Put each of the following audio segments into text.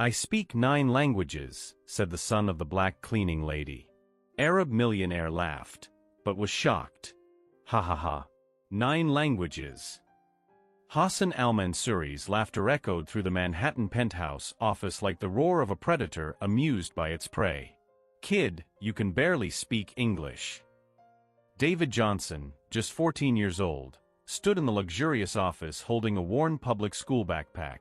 "I speak 9 languages," said the son of the black cleaning lady. Arab millionaire laughed, but was shocked. "Ha ha ha. 9 languages." Hassan al-Mansuri's laughter echoed through the Manhattan penthouse office like the roar of a predator amused by its prey. "Kid, you can barely speak English." David Johnson, just 14 years old, stood in the luxurious office holding a worn public school backpack,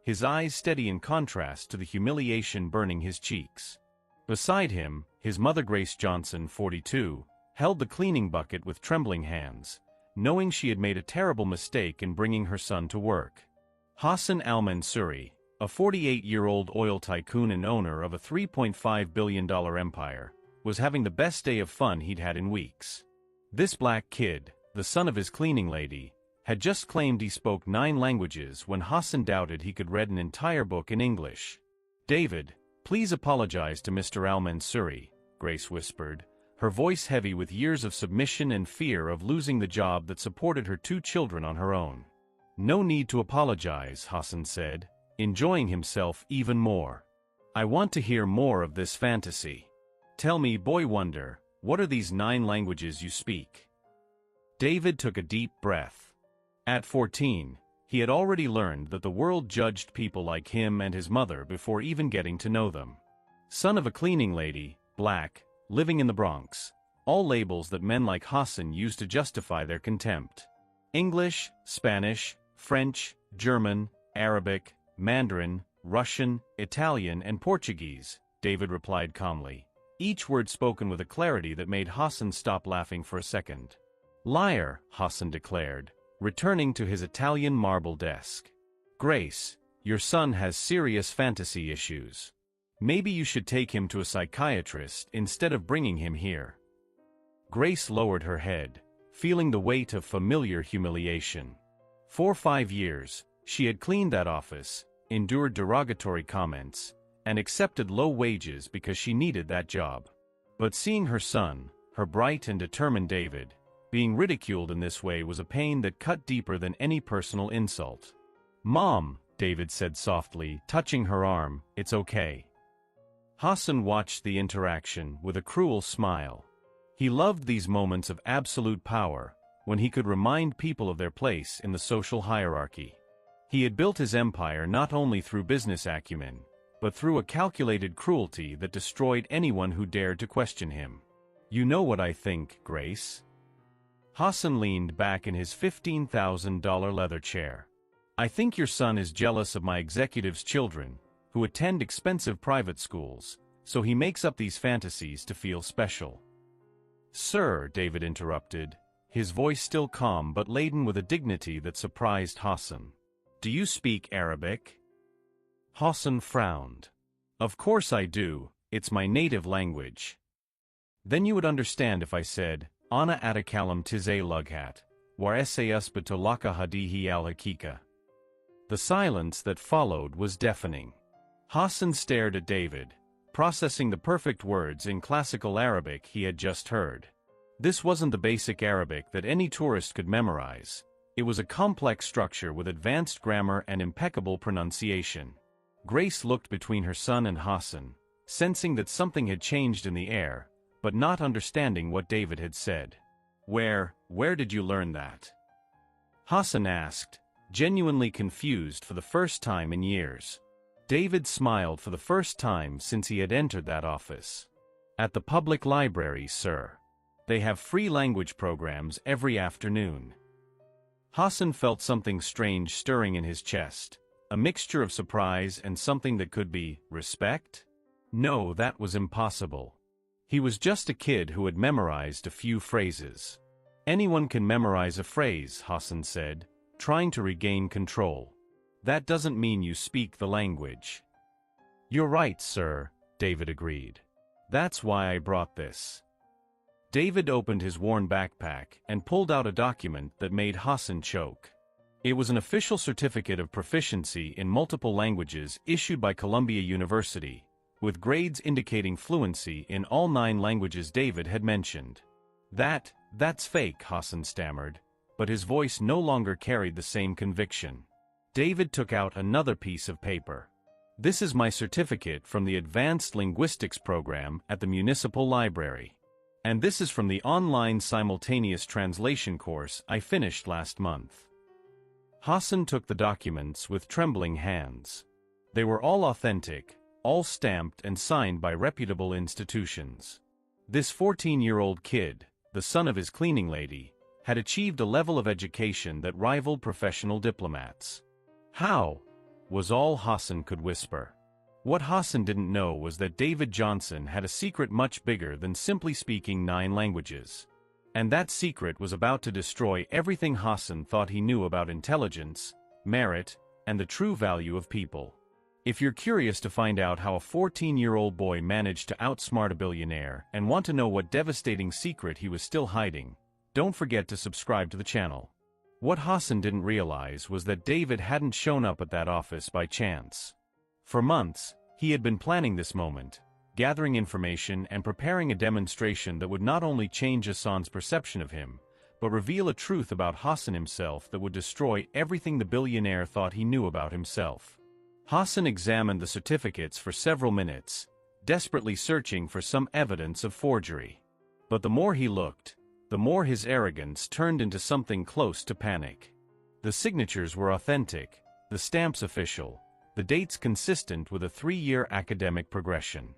his eyes steady in contrast to the humiliation burning his cheeks. Beside him, his mother Grace Johnson, 42, held the cleaning bucket with trembling hands, knowing she had made a terrible mistake in bringing her son to work. Hassan al-Mansuri, a 48-year-old oil tycoon and owner of a $3.5 billion empire, was having the best day of fun he'd had in weeks. This black kid, the son of his cleaning lady, had just claimed he spoke 9 languages when Hassan doubted he could read an entire book in English. "David, please apologize to Mr. al-Mansuri," Grace whispered, her voice heavy with years of submission and fear of losing the job that supported her 2 children on her own. "No need to apologize," Hassan said, enjoying himself even more. "I want to hear more of this fantasy. Tell me, boy wonder, what are these 9 languages you speak?" David took a deep breath. At 14, he had already learned that the world judged people like him and his mother before even getting to know them. Son of a cleaning lady, black, living in the Bronx, all labels that men like Hassan used to justify their contempt. English, Spanish, French, German, Arabic, Mandarin, Russian, Italian, and Portuguese, David replied calmly, each word spoken with a clarity that made Hassan stop laughing for a second. "Liar," Hassan declared, returning to his Italian marble desk. "Grace, your son has serious fantasy issues. Maybe you should take him to a psychiatrist instead of bringing him here." Grace lowered her head, feeling the weight of familiar humiliation. For 5 years, she had cleaned that office, endured derogatory comments, and accepted low wages because she needed that job. But seeing her son, her bright and determined David, being ridiculed in this way was a pain that cut deeper than any personal insult. "Mom," David said softly, touching her arm, "it's okay." Hassan watched the interaction with a cruel smile. He loved these moments of absolute power, when he could remind people of their place in the social hierarchy. He had built his empire not only through business acumen, but through a calculated cruelty that destroyed anyone who dared to question him. "You know what I think, Grace?" Hassan leaned back in his $15,000 leather chair. "I think your son is jealous of my executive's children, who attend expensive private schools, so he makes up these fantasies to feel special." "Sir," David interrupted, his voice still calm but laden with a dignity that surprised Hassan. "Do you speak Arabic?" Hassan frowned. "Of course I do, it's my native language." "Then you would understand if I said, Ana atakalam tizay lughat, war esayus batolaka hadihi al-hakika." The silence that followed was deafening. Hassan stared at David, processing the perfect words in classical Arabic he had just heard. This wasn't the basic Arabic that any tourist could memorize. It was a complex structure with advanced grammar and impeccable pronunciation. Grace looked between her son and Hassan, sensing that something had changed in the air, but not understanding what David had said. Where did you learn that?" Hassan asked, genuinely confused for the first time in years. David smiled for the first time since he had entered that office. "At the public library, sir. They have free language programs every afternoon." Hassan felt something strange stirring in his chest, a mixture of surprise and something that could be respect? No, that was impossible. He was just a kid who had memorized a few phrases. "Anyone can memorize a phrase," Hassan said, trying to regain control. "That doesn't mean you speak the language." "You're right, sir," David agreed. "That's why I brought this." David opened his worn backpack and pulled out a document that made Hassan choke. It was an official certificate of proficiency in multiple languages issued by Columbia University, with grades indicating fluency in all 9 languages David had mentioned. That's fake," Hassan stammered, but his voice no longer carried the same conviction. David took out another piece of paper. This is my certificate from the Advanced Linguistics program at the Municipal Library. And this is from the online simultaneous translation course I finished last month. Hassan took the documents with trembling hands. They were all authentic, all stamped and signed by reputable institutions. This 14-year-old kid, the son of his cleaning lady, had achieved a level of education that rivaled professional diplomats. How? Was all Hassan could whisper. What Hassan didn't know was that David Johnson had a secret much bigger than simply speaking 9 languages. And that secret was about to destroy everything Hassan thought he knew about intelligence, merit, and the true value of people. If you're curious to find out how a 14-year-old boy managed to outsmart a billionaire and want to know what devastating secret he was still hiding, don't forget to subscribe to the channel. What Hassan didn't realize was that David hadn't shown up at that office by chance. For months, he had been planning this moment, gathering information and preparing a demonstration that would not only change Hassan's perception of him, but reveal a truth about Hassan himself that would destroy everything the billionaire thought he knew about himself. Hassan examined the certificates for several minutes, desperately searching for some evidence of forgery. But the more he looked, the more his arrogance turned into something close to panic. The signatures were authentic, the stamps official, the dates consistent with a 3-year academic progression.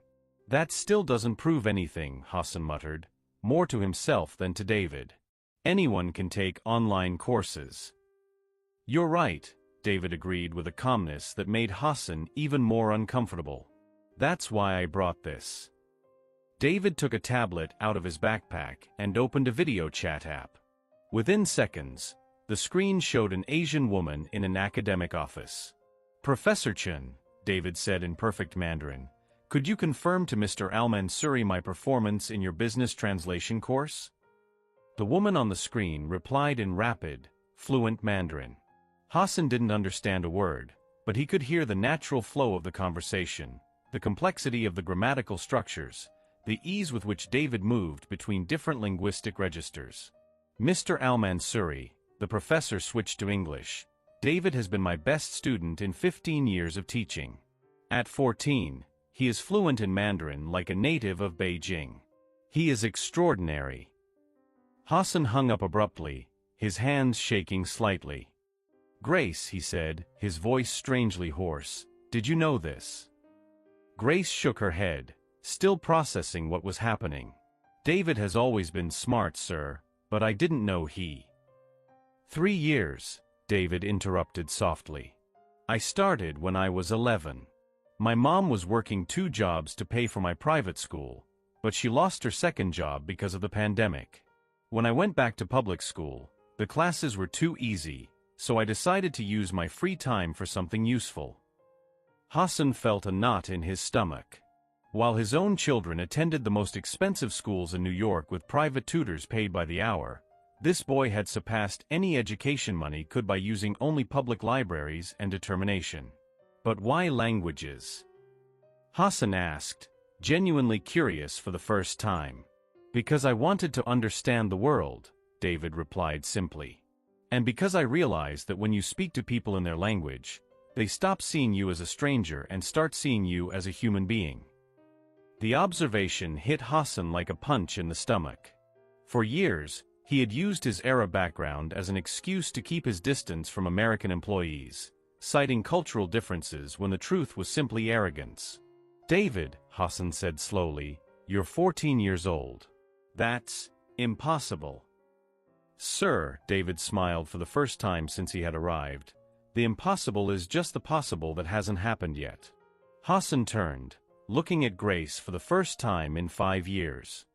That still doesn't prove anything, Hassan muttered, more to himself than to David. Anyone can take online courses. You're right, David agreed with a calmness that made Hassan even more uncomfortable. That's why I brought this. David took a tablet out of his backpack and opened a video chat app. Within seconds, the screen showed an Asian woman in an academic office. Professor Chen, David said in perfect Mandarin, could you confirm to Mr. Al-Mansuri my performance in your business translation course? The woman on the screen replied in rapid, fluent Mandarin. Hassan didn't understand a word, but he could hear the natural flow of the conversation, the complexity of the grammatical structures, the ease with which David moved between different linguistic registers. Mr. Al-Mansuri, the professor switched to English. David has been my best student in 15 years of teaching. At 14, he is fluent in Mandarin like a native of Beijing. He is extraordinary. Hassan hung up abruptly, his hands shaking slightly. Grace, he said, his voice strangely hoarse, did you know this? Grace shook her head, still processing what was happening. David has always been smart, sir, but I didn't know he. 3 years, David interrupted softly. I started when I was 11. My mom was working 2 jobs to pay for my private school, but she lost her second job because of the pandemic. When I went back to public school, the classes were too easy, so I decided to use my free time for something useful. Hassan felt a knot in his stomach. While his own children attended the most expensive schools in New York with private tutors paid by the hour, this boy had surpassed any education money could by using only public libraries and determination. But why languages? Hassan asked, genuinely curious for the first time. Because I wanted to understand the world, David replied simply. And because I realized that when you speak to people in their language, they stop seeing you as a stranger and start seeing you as a human being. The observation hit Hassan like a punch in the stomach. For years, he had used his Arab background as an excuse to keep his distance from American employees, citing cultural differences when the truth was simply arrogance. David, Hassan said slowly, you're 14 years old. That's impossible. Sir, David smiled for the first time since he had arrived. The impossible is just the possible that hasn't happened yet. Hassan turned, looking at Grace for the first time in 5 years.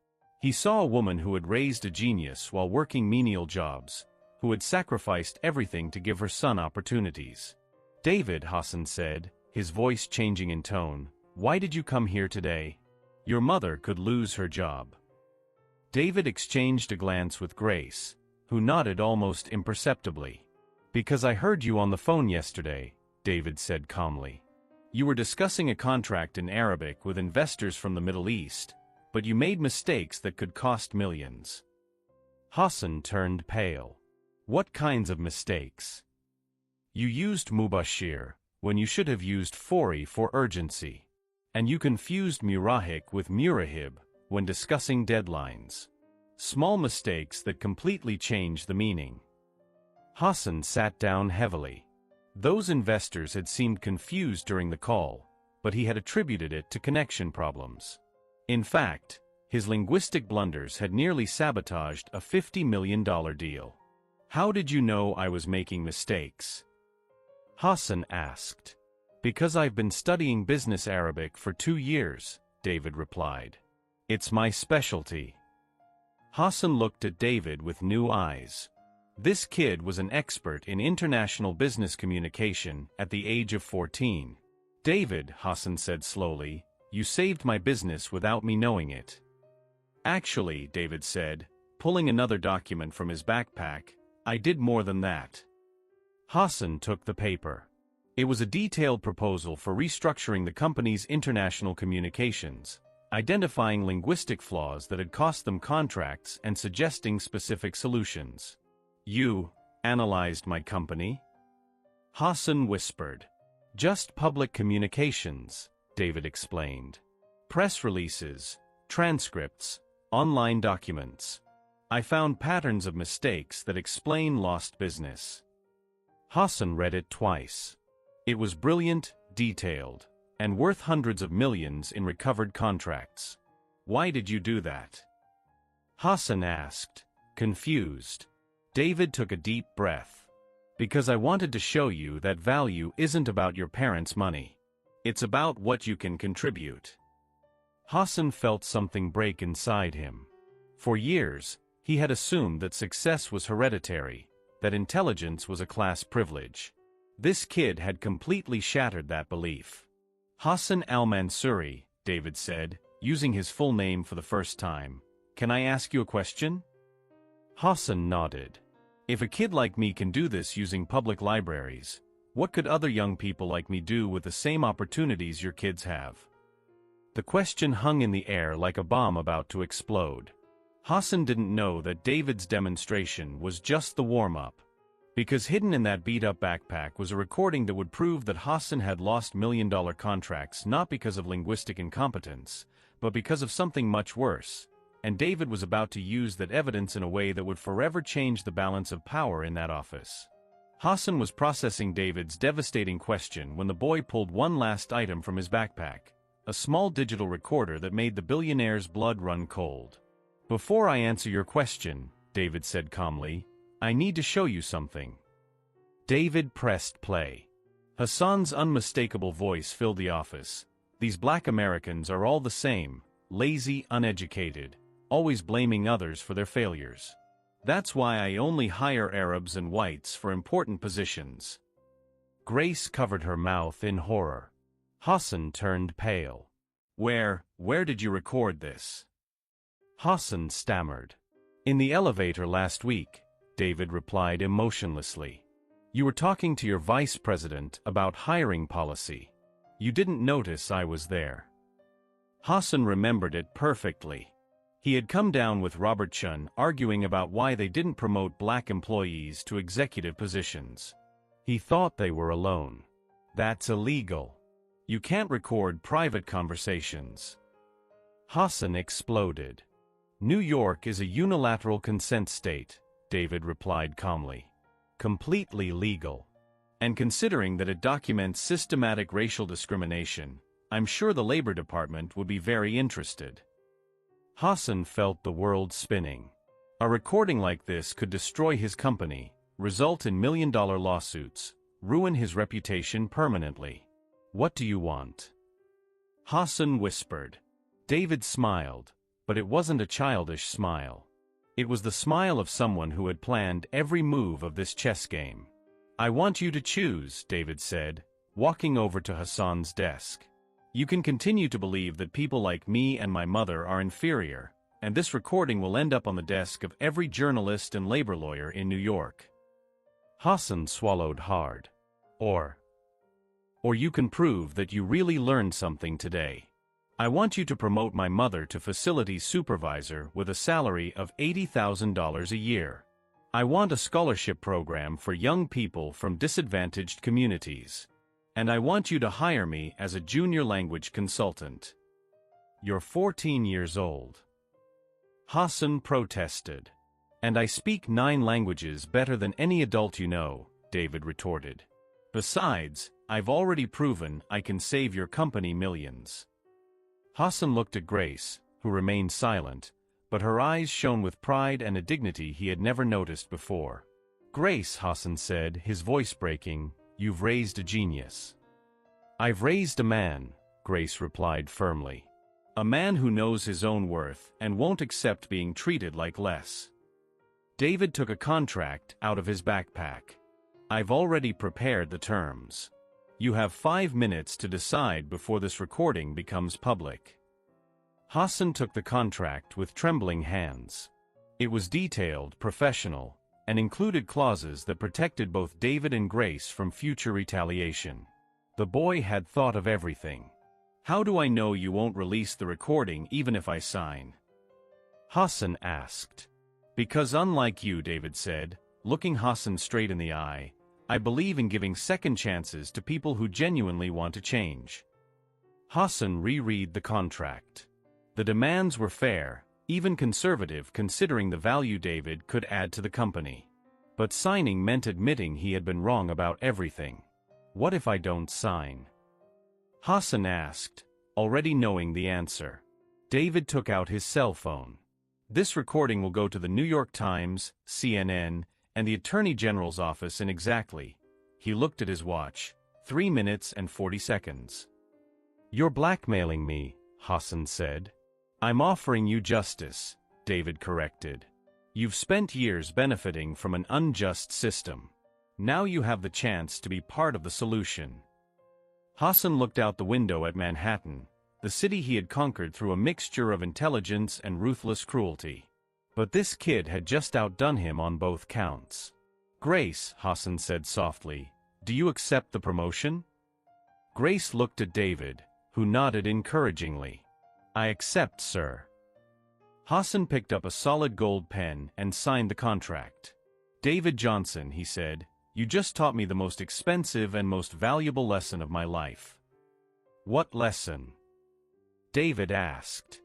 He saw a woman who had raised a genius while working menial jobs, who had sacrificed everything to give her son opportunities. David, Hassan said, his voice changing in tone, why did you come here today? Your mother could lose her job. David exchanged a glance with Grace, who nodded almost imperceptibly. Because I heard you on the phone yesterday, David said calmly. You were discussing a contract in Arabic with investors from the Middle East, but you made mistakes that could cost millions. Hassan turned pale. What kinds of mistakes? You used mubashir, when you should have used fori for urgency. And you confused murahik with murahib when discussing deadlines. Small mistakes that completely change the meaning. Hassan sat down heavily. Those investors had seemed confused during the call, but he had attributed it to connection problems. In fact, his linguistic blunders had nearly sabotaged a $50 million deal. How did you know I was making mistakes? Hassan asked. Because I've been studying business Arabic for 2 years, David replied. It's my specialty. Hassan looked at David with new eyes. This kid was an expert in international business communication at the age of 14. David, Hassan said slowly, you saved my business without me knowing it. Actually, David said, pulling another document from his backpack, I did more than that. Hassan took the paper. It was a detailed proposal for restructuring the company's international communications, identifying linguistic flaws that had cost them contracts and suggesting specific solutions. You analyzed my company? Hassan whispered. Just public communications, David explained. Press releases, transcripts, online documents. I found patterns of mistakes that explain lost business. Hassan read it twice. It was brilliant, detailed, and worth hundreds of millions in recovered contracts. Why did you do that? Hassan asked, confused. David took a deep breath. Because I wanted to show you that value isn't about your parents' money. It's about what you can contribute. Hassan felt something break inside him. For years, he had assumed that success was hereditary, that intelligence was a class privilege. This kid had completely shattered that belief. Hassan al-Mansuri, David said, using his full name for the first time. Can I ask you a question? Hassan nodded. If a kid like me can do this using public libraries, what could other young people like me do with the same opportunities your kids have? The question hung in the air like a bomb about to explode. Hassan didn't know that David's demonstration was just the warm-up. Because hidden in that beat-up backpack was a recording that would prove that Hassan had lost million-dollar contracts not because of linguistic incompetence, but because of something much worse, and David was about to use that evidence in a way that would forever change the balance of power in that office. Hassan was processing David's devastating question when the boy pulled one last item from his backpack, a small digital recorder that made the billionaire's blood run cold. Before I answer your question, David said calmly, I need to show you something. David pressed play. Hassan's unmistakable voice filled the office. These black Americans are all the same, lazy, uneducated, always blaming others for their failures. That's why I only hire Arabs and whites for important positions. Grace covered her mouth in horror. Hassan turned pale. Where did you record this? Hassan stammered. In the elevator last week, David replied emotionlessly. You were talking to your vice president about hiring policy. You didn't notice I was there. Hassan remembered it perfectly. He had come down with Robert Chun arguing about why they didn't promote black employees to executive positions. He thought they were alone. That's illegal. You can't record private conversations. Hassan exploded. New York is a unilateral consent state, David replied calmly. Completely legal. And considering that it documents systematic racial discrimination, I'm sure the Labor Department would be very interested. Hassan felt the world spinning. A recording like this could destroy his company, result in million-dollar lawsuits, ruin his reputation permanently. What do you want? Hassan whispered. David smiled, but it wasn't a childish smile. It was the smile of someone who had planned every move of this chess game. I want you to choose, David said, walking over to Hassan's desk. You can continue to believe that people like me and my mother are inferior, and this recording will end up on the desk of every journalist and labor lawyer in New York. Hassan swallowed hard. Or you can prove that you really learned something today. I want you to promote my mother to facilities supervisor with a salary of $80,000 a year. I want a scholarship program for young people from disadvantaged communities. And I want you to hire me as a junior language consultant. You're 14 years old. Hassan protested. And I speak 9 languages better than any adult you know, David retorted. Besides, I've already proven I can save your company millions. Hassan looked at Grace, who remained silent, but her eyes shone with pride and a dignity he had never noticed before. Grace, Hassan said, his voice breaking, you've raised a genius. I've raised a man, Grace replied firmly. A man who knows his own worth and won't accept being treated like less. David took a contract out of his backpack. I've already prepared the terms. You have 5 minutes to decide before this recording becomes public. Hassan took the contract with trembling hands. It was detailed, professional, and included clauses that protected both David and Grace from future retaliation. The boy had thought of everything. How do I know you won't release the recording even if I sign? Hassan asked. Because unlike you, David said, looking Hassan straight in the eye, I believe in giving second chances to people who genuinely want to change. Hassan reread the contract. The demands were fair, even conservative considering the value David could add to the company. But signing meant admitting he had been wrong about everything. What if I don't sign? Hassan asked, already knowing the answer. David took out his cell phone. This recording will go to the New York Times, CNN, and the Attorney General's office in exactly, he looked at his watch, 3 minutes and 40 seconds. You're blackmailing me, Hassan said. I'm offering you justice, David corrected. You've spent years benefiting from an unjust system. Now you have the chance to be part of the solution. Hassan looked out the window at Manhattan, the city he had conquered through a mixture of intelligence and ruthless cruelty. But this kid had just outdone him on both counts. Grace, Hassan said softly, do you accept the promotion? Grace looked at David, who nodded encouragingly. I accept, sir. Hassan picked up a solid gold pen and signed the contract. David Johnson, he said, you just taught me the most expensive and most valuable lesson of my life. What lesson? David asked.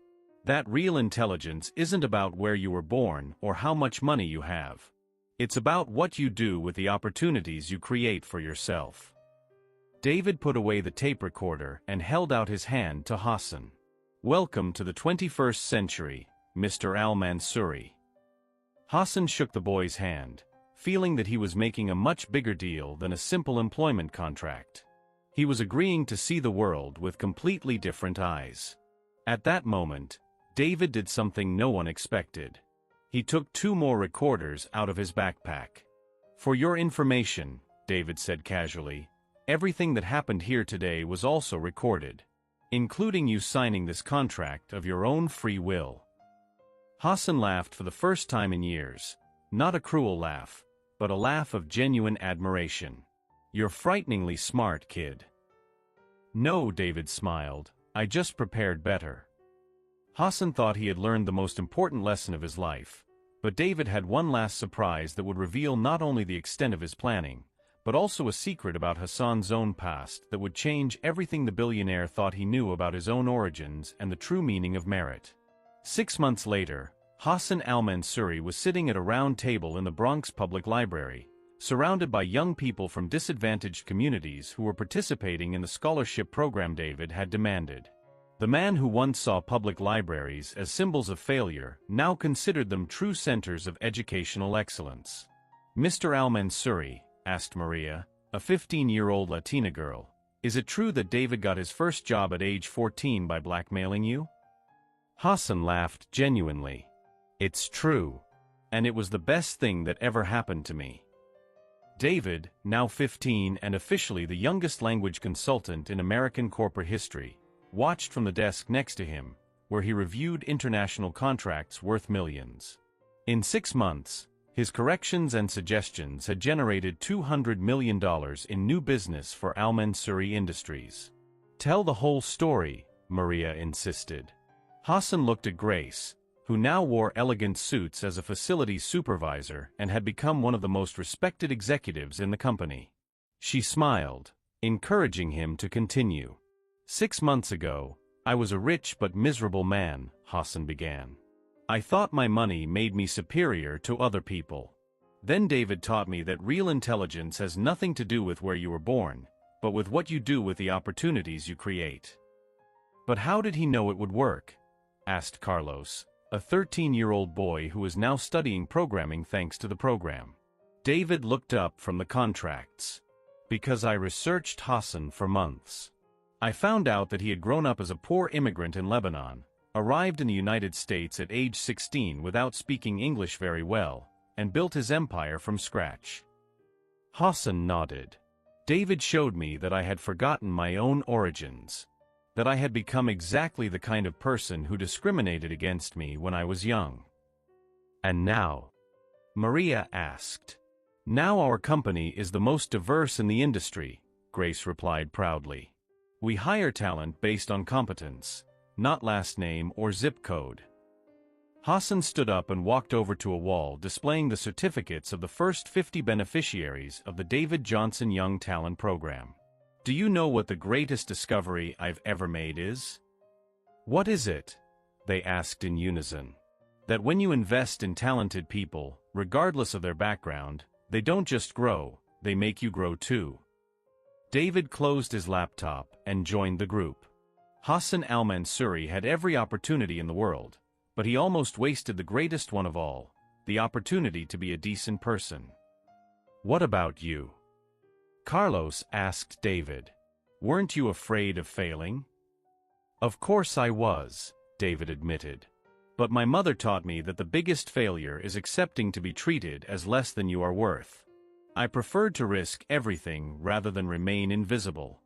That real intelligence isn't about where you were born or how much money you have. It's about what you do with the opportunities you create for yourself. David put away the tape recorder and held out his hand to Hassan. Welcome to the 21st century, Mr. Al-Mansouri. Hassan shook the boy's hand, feeling that he was making a much bigger deal than a simple employment contract. He was agreeing to see the world with completely different eyes. At that moment, David did something no one expected. He took 2 more recorders out of his backpack. For your information, David said casually, everything that happened here today was also recorded, including you signing this contract of your own free will. Hassan laughed for the first time in years, not a cruel laugh, but a laugh of genuine admiration. You're frighteningly smart, kid. No, David smiled, I just prepared better. Hassan thought he had learned the most important lesson of his life, but David had one last surprise that would reveal not only the extent of his planning, but also a secret about Hassan's own past that would change everything the billionaire thought he knew about his own origins and the true meaning of merit. 6 months later, Hassan al-Mansouri was sitting at a round table in the Bronx Public Library, surrounded by young people from disadvantaged communities who were participating in the scholarship program David had demanded. The man who once saw public libraries as symbols of failure now considered them true centers of educational excellence. Mr. Al-Mansouri, asked Maria, a 15-year-old Latina girl, is it true that David got his first job at age 14 by blackmailing you? Hassan laughed genuinely. It's true. And it was the best thing that ever happened to me. David, now 15 and officially the youngest language consultant in American corporate history, watched from the desk next to him, where he reviewed international contracts worth millions. In 6 months, his corrections and suggestions had generated $200 million in new business for Al-Mansouri Industries. Tell the whole story, Maria insisted. Hassan looked at Grace, who now wore elegant suits as a facilities supervisor and had become one of the most respected executives in the company. She smiled, encouraging him to continue. 6 months ago, I was a rich but miserable man, Hassan began. I thought my money made me superior to other people. Then David taught me that real intelligence has nothing to do with where you were born, but with what you do with the opportunities you create. But how did he know it would work? Asked Carlos, a 13-year-old boy who is now studying programming thanks to the program. David looked up from the contracts. Because I researched Hassan for months. I found out that he had grown up as a poor immigrant in Lebanon, arrived in the United States at age 16 without speaking English very well, and built his empire from scratch. Hassan nodded. David showed me that I had forgotten my own origins, that I had become exactly the kind of person who discriminated against me when I was young. And now? Maria asked. Now our company is the most diverse in the industry, Grace replied proudly. We hire talent based on competence, not last name or zip code. Hassan stood up and walked over to a wall displaying the certificates of the first 50 beneficiaries of the David Johnson Young Talent Program. Do you know what the greatest discovery I've ever made is? What is it? They asked in unison. That when you invest in talented people, regardless of their background, they don't just grow, they make you grow too. David closed his laptop and joined the group. Hassan al-Mansuri had every opportunity in the world, but he almost wasted the greatest one of all, the opportunity to be a decent person. What about you? Carlos asked David. Weren't you afraid of failing? Of course I was, David admitted. But my mother taught me that the biggest failure is accepting to be treated as less than you are worth. I preferred to risk everything rather than remain invisible.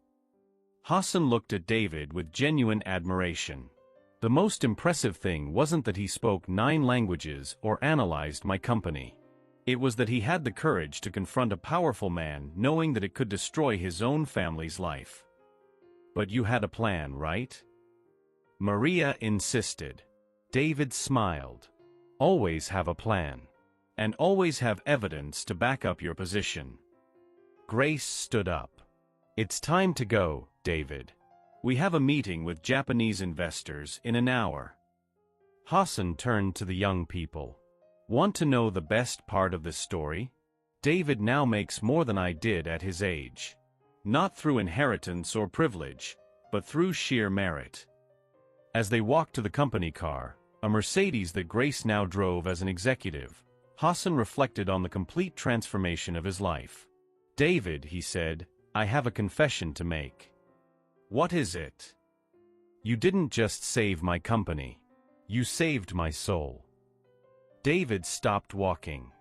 Hassan looked at David with genuine admiration. The most impressive thing wasn't that he spoke 9 languages or analyzed my company. It was that he had the courage to confront a powerful man knowing that it could destroy his own family's life. But you had a plan, right? Maria insisted. David smiled. Always have a plan. And always have evidence to back up your position. Grace stood up. It's time to go, David. We have a meeting with Japanese investors in an hour. Hassan turned to the young people. Want to know the best part of this story? David now makes more than I did at his age. Not through inheritance or privilege, but through sheer merit. As they walked to the company car, a Mercedes that Grace now drove as an executive, Hassan reflected on the complete transformation of his life. David, he said, I have a confession to make. What is it? You didn't just save my company. You saved my soul. David stopped walking.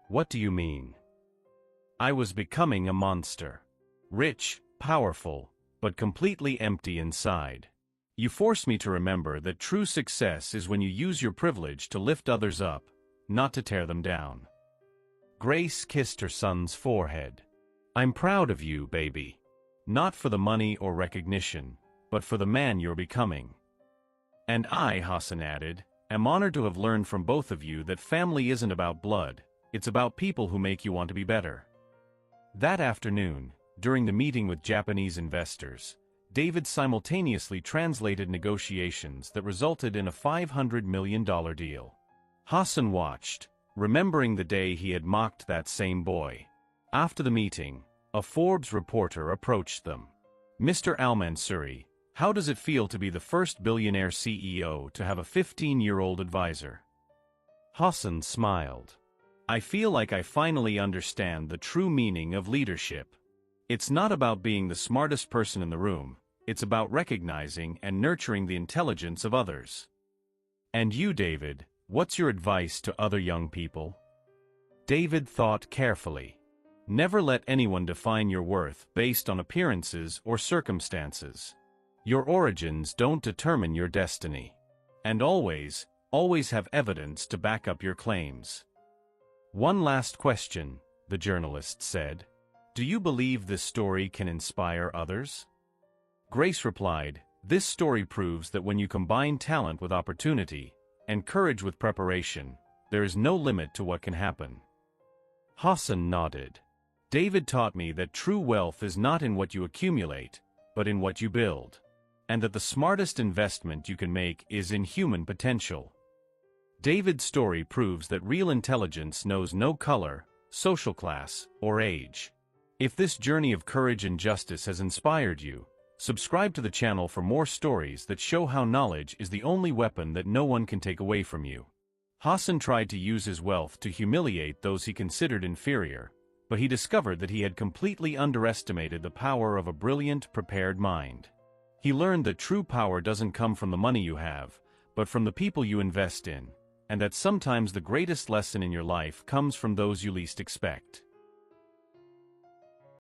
What do you mean? I was becoming a monster. Rich, powerful, but completely empty inside. You forced me to remember that true success is when you use your privilege to lift others up, not to tear them down. Grace kissed her son's forehead. I'm proud of you, baby. Not for the money or recognition, but for the man you're becoming. And I, Hassan added, am honored to have learned from both of you that family isn't about blood, it's about people who make you want to be better. That afternoon, during the meeting with Japanese investors, David simultaneously translated negotiations that resulted in a $500 million deal. Hassan watched, remembering the day he had mocked that same boy. After the meeting, a Forbes reporter approached them. Mr. Al-Mansuri, how does it feel to be the first billionaire CEO to have a 15-year-old advisor? Hassan smiled. I feel like I finally understand the true meaning of leadership. It's not about being the smartest person in the room, it's about recognizing and nurturing the intelligence of others. And you, David, what's your advice to other young people? David thought carefully. Never let anyone define your worth based on appearances or circumstances. Your origins don't determine your destiny. And always have evidence to back up your claims. One last question, the journalist said. Do you believe this story can inspire others? Grace replied, this story proves that when you combine talent with opportunity, and courage with preparation, there is no limit to what can happen. Hassan nodded. David taught me that true wealth is not in what you accumulate, but in what you build, and that the smartest investment you can make is in human potential. David's story proves that real intelligence knows no color, social class, or age. If this journey of courage and justice has inspired you, subscribe to the channel for more stories that show how knowledge is the only weapon that no one can take away from you. Hassan tried to use his wealth to humiliate those he considered inferior, but he discovered that he had completely underestimated the power of a brilliant, prepared mind. He learned that true power doesn't come from the money you have, but from the people you invest in, and that sometimes the greatest lesson in your life comes from those you least expect.